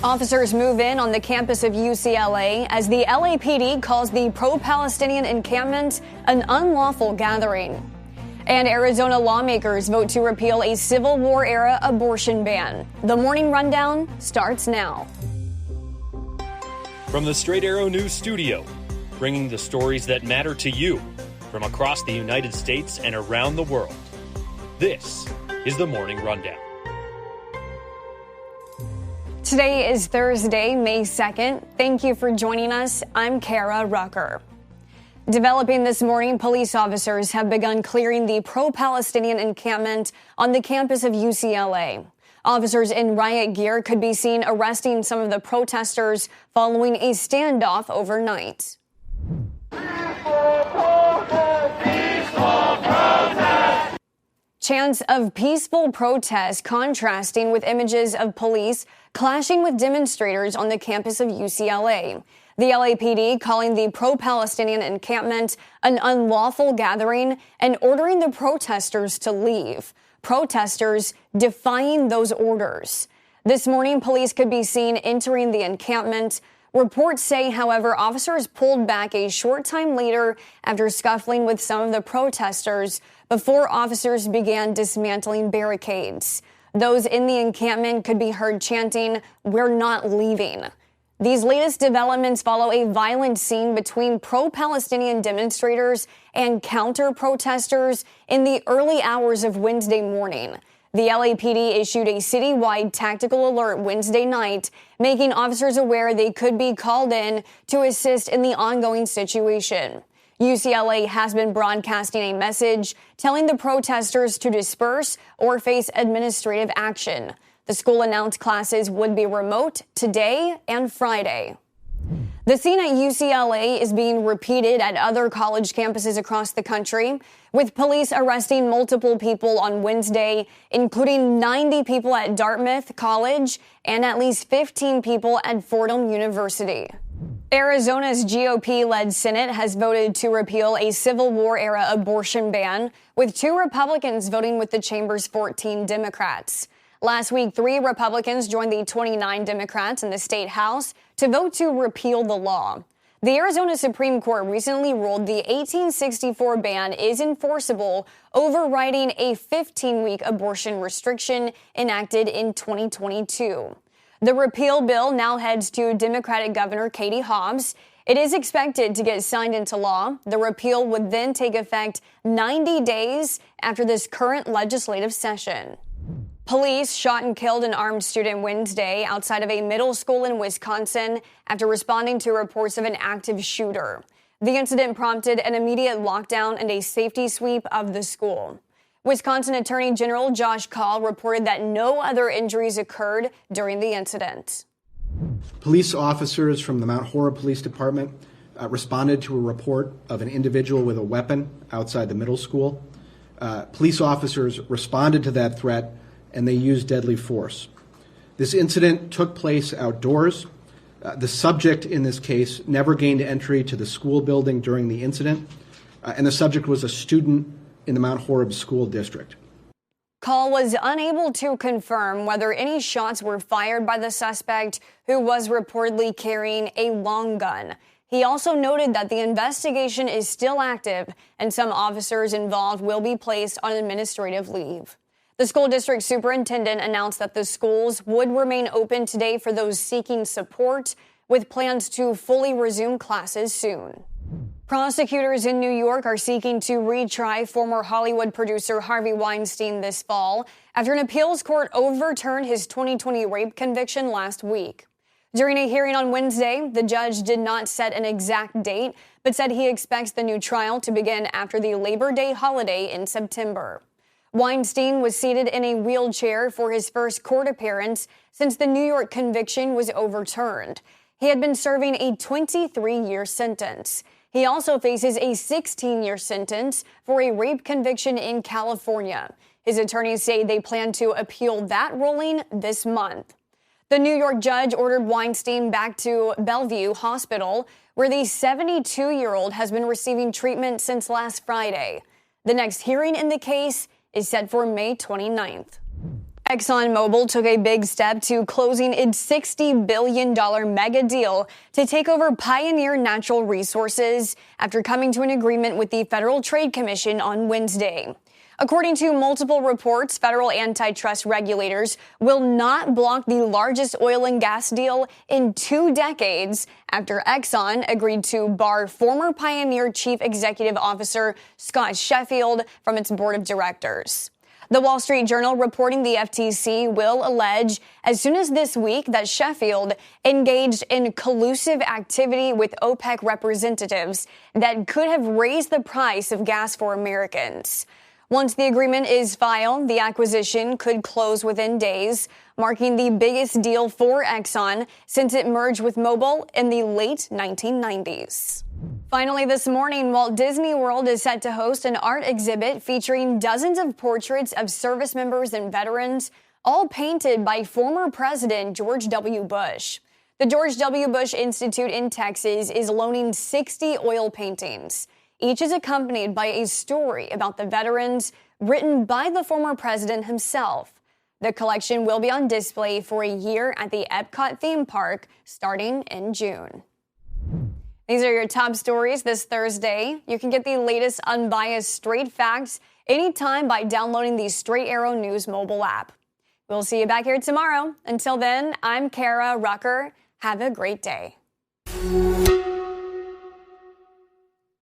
Officers move in on the campus of UCLA as the LAPD calls the pro-Palestinian encampment an unlawful gathering. And Arizona lawmakers vote to repeal a Civil War-era abortion ban. The morning rundown starts now. From the Straight Arrow News Studio, bringing the stories that matter to you from across the United States and around the world. This is the Morning Rundown. Today is Thursday, May 2nd. Thank you for joining us. I'm Kara Rucker. Developing this morning, police officers have begun clearing the pro-Palestinian encampment on the campus of UCLA. Officers in riot gear could be seen arresting some of the protesters following a standoff overnight. Chants of peaceful protest contrasting with images of police clashing with demonstrators on the campus of UCLA. The LAPD calling the pro-Palestinian encampment an unlawful gathering and ordering the protesters to leave. Protesters defying those orders. This morning, police could be seen entering the encampment. Reports say, however, officers pulled back a short time later after scuffling with some of the protesters before officers began dismantling barricades. Those in the encampment could be heard chanting, "We're not leaving." These latest developments follow a violent scene between pro-Palestinian demonstrators and counter-protesters in the early hours of Wednesday morning. The LAPD issued a citywide tactical alert Wednesday night, making officers aware they could be called in to assist in the ongoing situation. UCLA has been broadcasting a message telling the protesters to disperse or face administrative action. The school announced classes would be remote today and Friday. The scene at UCLA is being repeated at other college campuses across the country, with police arresting multiple people on Wednesday, including 90 people at Dartmouth College and at least 15 people at Fordham University. Arizona's GOP-led Senate has voted to repeal a Civil War-era abortion ban, with 2 Republicans voting with the chamber's 14 Democrats. Last week, 3 Republicans joined the 29 Democrats in the state House to vote to repeal the law. The Arizona Supreme Court recently ruled the 1864 ban is enforceable, overriding a 15-week abortion restriction enacted in 2022. The repeal bill now heads to Democratic Governor Katie Hobbs. It is expected to get signed into law. The repeal would then take effect 90 days after this current legislative session. Police shot and killed an armed student Wednesday outside of a middle school in Wisconsin after responding to reports of an active shooter. The incident prompted an immediate lockdown and a safety sweep of the school. Wisconsin Attorney General Josh Kaul reported that no other injuries occurred during the incident. Police officers from the Mount Horeb Police Department responded to a report of an individual with a weapon outside the middle school. Police officers responded to that threat and they used deadly force. This incident took place outdoors. The subject in this case never gained entry to the school building during the incident, and the subject was a student in the Mount Horeb School District. Kaul was unable to confirm whether any shots were fired by the suspect, who was reportedly carrying a long gun. He also noted that the investigation is still active and some officers involved will be placed on administrative leave. The school district superintendent announced that the schools would remain open today for those seeking support, with plans to fully resume classes soon. Prosecutors in New York are seeking to retry former Hollywood producer Harvey Weinstein this fall after an appeals court overturned his 2020 rape conviction last week. During a hearing on Wednesday, the judge did not set an exact date, but said he expects the new trial to begin after the Labor Day holiday in September. Weinstein was seated in a wheelchair for his first court appearance since the New York conviction was overturned. He had been serving a 23-year sentence. He also faces a 16-year sentence for a rape conviction in California. His attorneys say they plan to appeal that ruling this month. The New York judge ordered Weinstein back to Bellevue Hospital, where the 72-year-old has been receiving treatment since last Friday. The next hearing in the case is set for May 29th. ExxonMobil took a big step to closing its $60 billion mega deal to take over Pioneer Natural Resources after coming to an agreement with the Federal Trade Commission on Wednesday. According to multiple reports, federal antitrust regulators will not block the largest oil and gas deal in 2 decades after Exxon agreed to bar former Pioneer Chief Executive Officer Scott Sheffield from its board of directors. The Wall Street Journal reporting the FTC will allege as soon as this week that Sheffield engaged in collusive activity with OPEC representatives that could have raised the price of gas for Americans. Once the agreement is filed, the acquisition could close within days, marking the biggest deal for Exxon since it merged with Mobil in the late 1990s. Finally this morning, Walt Disney World is set to host an art exhibit featuring dozens of portraits of service members and veterans, all painted by former President George W. Bush. The George W. Bush Institute in Texas is loaning 60 oil paintings. Each is accompanied by a story about the veterans written by the former president himself. The collection will be on display for a year at the Epcot theme park starting in June. These are your top stories this Thursday. You can get the latest unbiased straight facts anytime by downloading the Straight Arrow News mobile app. We'll see you back here tomorrow. Until then, I'm Kara Rucker. Have a great day.